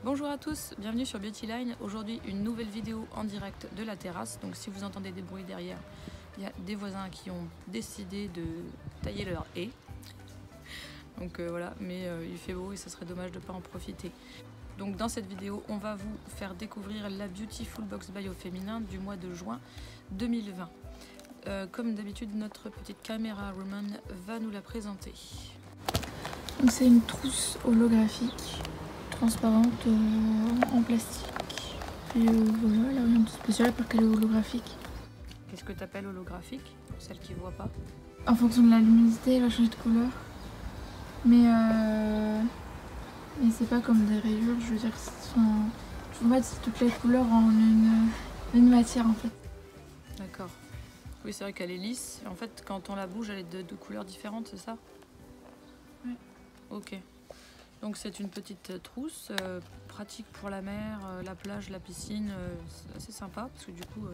Bonjour à tous, bienvenue sur Beautyline. Aujourd'hui, une nouvelle vidéo en direct de la terrasse. Donc si vous entendez des bruits derrière, il y a des voisins qui ont décidé de tailler leur haie. Donc voilà, mais il fait beau et ce serait dommage de ne pas en profiter. Donc dans cette vidéo, on va vous faire découvrir la Beautiful Box by Au Féminin du mois de juin 2020. Comme d'habitude, notre petite caméra woman va nous la présenter. C'est une trousse holographique transparente en plastique. Et voilà, elle n'a rien de spécial à part qu'elle est holographique. Qu'est-ce que tu appelles holographique pour celles qui ne voient pas? En fonction de la luminosité, elle va changer de couleur. Mais c'est pas comme des rayures, je veux dire, en fait, c'est toutes les couleurs en une matière en fait. D'accord. Oui, c'est vrai qu'elle est lisse. En fait, quand on la bouge, elle est de couleurs différentes, c'est ça? Oui. Ok. Donc c'est une petite trousse, pratique pour la mer, la plage, la piscine, c'est assez sympa parce que du coup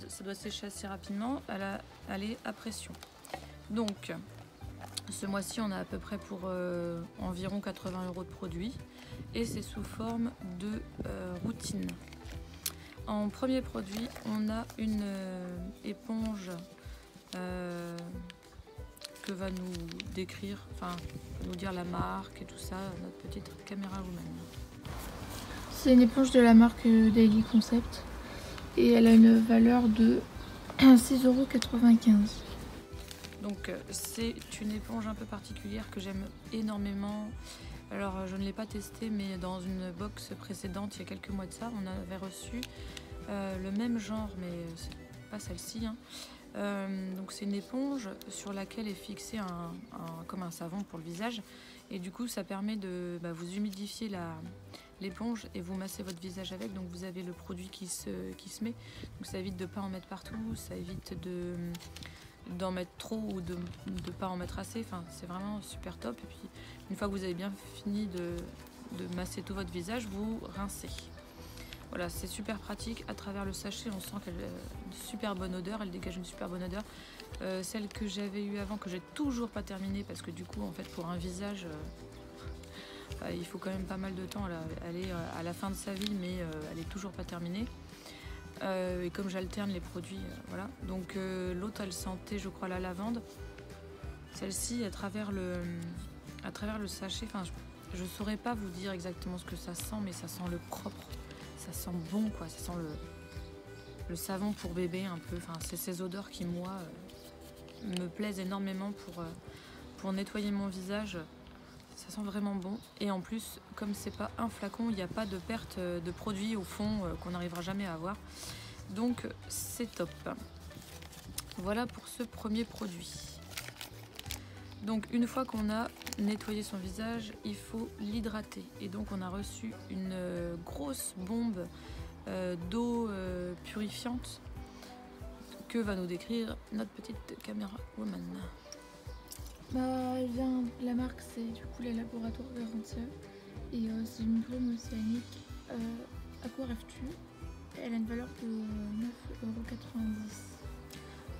ça doit sécher assez rapidement, elle est à pression. Donc ce mois-ci on a à peu près pour environ 80 € de produits et c'est sous forme de routine. En premier produit on a une éponge que va nous décrire, enfin nous dire la marque et tout ça, notre petite caméra woman. C'est une éponge de la marque Daily Concept et elle a une valeur de 6,95 €. Donc c'est une éponge un peu particulière que j'aime énormément. Alors je ne l'ai pas testée, mais dans une box précédente il y a quelques mois de ça, on avait reçu le même genre, mais c'est pas celle-ci, hein. Donc c'est une éponge sur laquelle est fixé comme un savon pour le visage et du coup ça permet de vous humidifier l'éponge et vous massez votre visage avec, donc vous avez le produit qui se met, donc ça évite de ne pas en mettre partout, ça évite d'en mettre trop ou de ne pas en mettre assez, enfin c'est vraiment super top. Et puis une fois que vous avez bien fini de masser tout votre visage, vous rincez. Voilà, c'est super pratique. À travers le sachet, on sent qu'elle a une super bonne odeur. Elle dégage une super bonne odeur. Celle que j'avais eue avant, que j'ai toujours pas terminée, parce que du coup, en fait, pour un visage, il faut quand même pas mal de temps. Elle est à la fin de sa vie, mais elle est toujours pas terminée. Et comme j'alterne les produits, voilà. Donc l'autre, elle sentait, je crois, la lavande. Celle-ci, à travers le sachet, enfin, je saurais pas vous dire exactement ce que ça sent, mais ça sent le propre. Ça sent bon, quoi, ça sent le savon pour bébé un peu, enfin c'est ces odeurs qui moi me plaisent énormément pour nettoyer mon visage, ça sent vraiment bon. Et en plus, comme c'est pas un flacon, il n'y a pas de perte de produit au fond qu'on n'arrivera jamais à avoir, donc c'est top. Voilà pour ce premier produit. Donc une fois qu'on a nettoyé son visage, il faut l'hydrater. Et donc on a reçu une grosse bombe d'eau purifiante que va nous décrire notre petite caméra woman. Elle vient, la marque c'est du coup les laboratoires Garantia et c'est une brume océanique Aquareftu. Elle a une valeur de 9,90 €.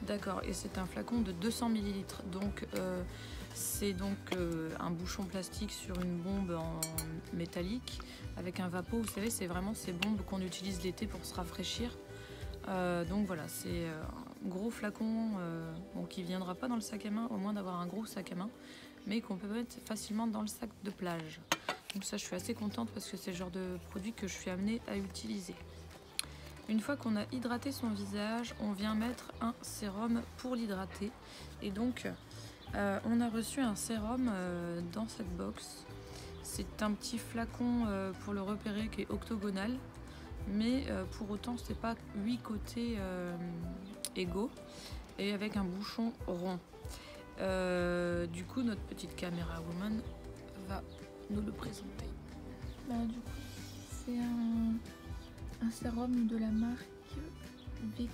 D'accord, et c'est un flacon de 200 ml, donc c'est donc un bouchon plastique sur une bombe en métallique avec un vapeau. Vous savez, c'est vraiment ces bombes qu'on utilise l'été pour se rafraîchir. Donc voilà, c'est un gros flacon qui ne viendra pas dans le sac à main, au moins d'avoir un gros sac à main, mais qu'on peut mettre facilement dans le sac de plage. Donc ça, je suis assez contente parce que c'est le genre de produit que je suis amenée à utiliser. Une fois qu'on a hydraté son visage, on vient mettre un sérum pour l'hydrater. Et donc, on a reçu un sérum dans cette box. C'est un petit flacon pour le repérer qui est octogonal. Mais pour autant, c'est pas 8 côtés égaux. Et avec un bouchon rond. Du coup, notre petite caméra woman va nous le présenter. Du coup, c'est un sérum de la marque VQ,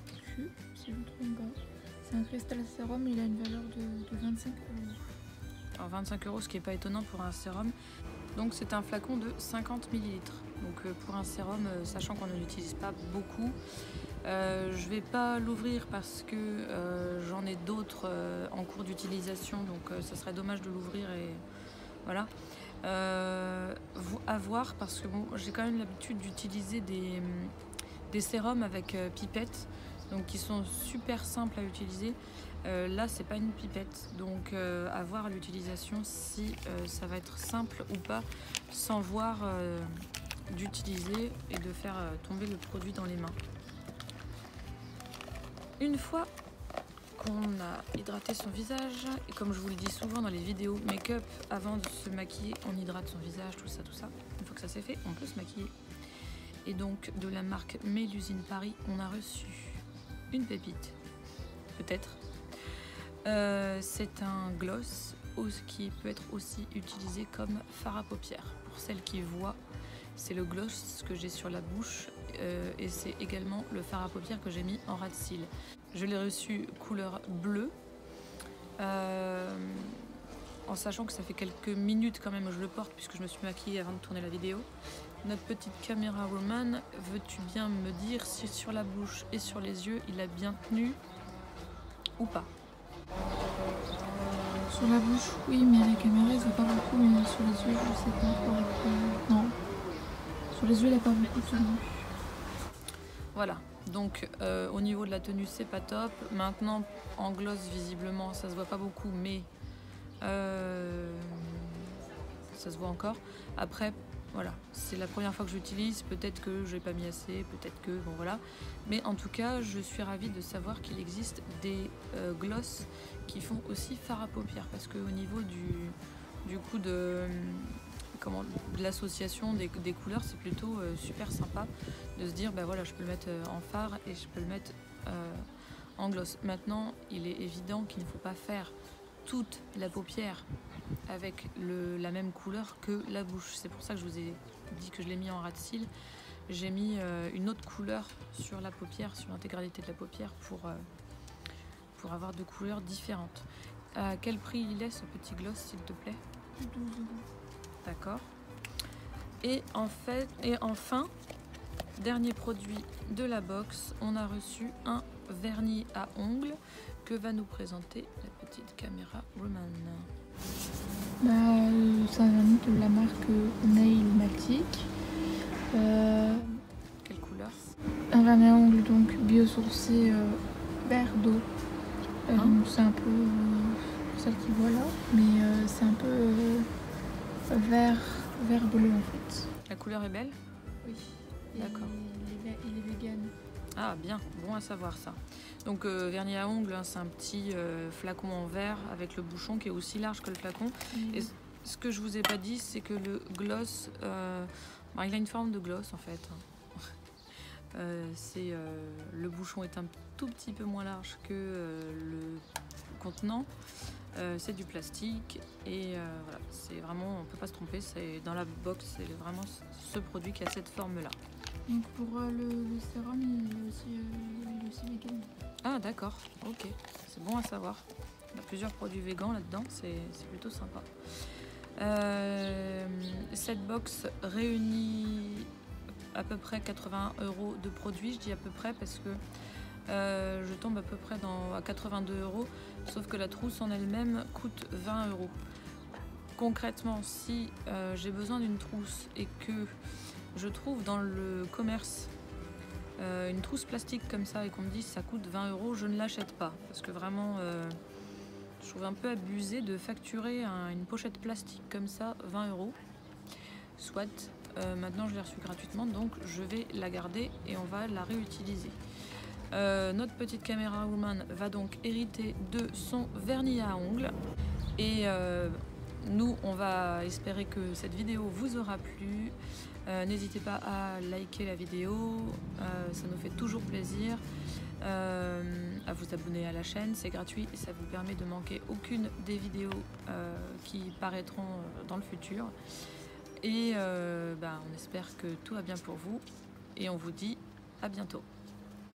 si je ne me trompe pas. C'est un cristal sérum, il a une valeur de 25 €. Alors 25 €, ce qui n'est pas étonnant pour un sérum. Donc c'est un flacon de 50 ml. Donc pour un sérum, sachant qu'on ne l'utilise pas beaucoup, je vais pas l'ouvrir parce que j'en ai d'autres en cours d'utilisation. Donc ça serait dommage de l'ouvrir et voilà. À voir, parce que bon, j'ai quand même l'habitude d'utiliser des sérums avec pipette, donc qui sont super simples à utiliser. Là c'est pas une pipette, donc à voir à l'utilisation si ça va être simple ou pas, sans voir d'utiliser et de faire tomber le produit dans les mains. Une fois qu'on a hydraté son visage, et comme je vous le dis souvent dans les vidéos make-up, avant de se maquiller, on hydrate son visage, tout ça. Une fois que ça c'est fait, on peut se maquiller. Et donc de la marque Mélusine Paris, on a reçu une pépite, peut-être. C'est un gloss qui peut être aussi utilisé comme fard à paupières. Pour celles qui voient, c'est le gloss que j'ai sur la bouche et c'est également le fard à paupières que j'ai mis en ras de cils. Je l'ai reçu couleur bleue, en sachant que ça fait quelques minutes quand même que je le porte puisque je me suis maquillée avant de tourner la vidéo. Notre petite caméra woman, veux-tu bien me dire si sur la bouche et sur les yeux il a bien tenu ou pas? Sur la bouche, oui, mais à la caméra, il voit pas beaucoup, mais sur les yeux, je sais pas. Non. Sur les yeux, il n'a pas beaucoup tenu. Voilà, donc au niveau de la tenue, c'est pas top. Maintenant, en gloss, visiblement, ça se voit pas beaucoup, mais ça se voit encore. Après, voilà, c'est la première fois que j'utilise, peut-être que je n'ai pas mis assez, peut-être que, bon voilà. Mais en tout cas, je suis ravie de savoir qu'il existe des gloss qui font aussi fard à paupières, parce qu'au niveau du coup de l'association des couleurs, c'est plutôt super sympa de se dire, bah voilà, je peux le mettre en fard et je peux le mettre en gloss. Maintenant, il est évident qu'il ne faut pas faire toute la paupière avec la même couleur que la bouche. C'est pour ça que je vous ai dit que je l'ai mis en ras de cils. J'ai mis une autre couleur sur la paupière, sur l'intégralité de la paupière pour avoir deux couleurs différentes. À quel prix il est ce petit gloss, s'il te plaît? 12 €. D'accord. Et enfin, dernier produit de la box, on a reçu un vernis à ongles que va nous présenter la petite caméra woman. C'est un vernis de la marque Nailmatic. Quelle couleur? Un vernis à ongles donc biosourcé vert d'eau. Donc c'est un peu celle qui voit là, mais c'est un peu vert bleu en fait. La couleur est belle? Oui. D'accord. Il est vegan. Ah bien, bon à savoir ça. Donc vernis à ongles, hein, c'est un petit flacon en verre avec le bouchon qui est aussi large que le flacon. Et ce que je vous ai pas dit, c'est que le gloss, il a une forme de gloss en fait. Le bouchon est un tout petit peu moins large que le contenant. C'est du plastique et voilà, c'est vraiment, on peut pas se tromper. C'est dans la box, c'est vraiment ce produit qui a cette forme là. Donc pour le sérum, il est aussi vegan. Ah d'accord, ok, c'est bon à savoir. Il y a plusieurs produits végans là-dedans, c'est plutôt sympa. Cette box réunit à peu près 80 € de produits. Je dis à peu près parce que je tombe à peu près à 82 €, sauf que la trousse en elle-même coûte 20 €. Concrètement, si j'ai besoin d'une trousse et que je trouve dans le commerce une trousse plastique comme ça et qu'on me dit ça coûte 20 €, je ne l'achète pas, parce que vraiment je trouve un peu abusé de facturer une pochette plastique comme ça 20 €. Soit maintenant je l'ai reçue gratuitement, donc je vais la garder et on va la réutiliser. Notre petite caméra woman va donc hériter de son vernis à ongles et nous on va espérer que cette vidéo vous aura plu. N'hésitez pas à liker la vidéo, ça nous fait toujours plaisir. À vous abonner à la chaîne, c'est gratuit et ça vous permet de manquer aucune des vidéos qui paraîtront dans le futur. Et on espère que tout va bien pour vous et on vous dit à bientôt.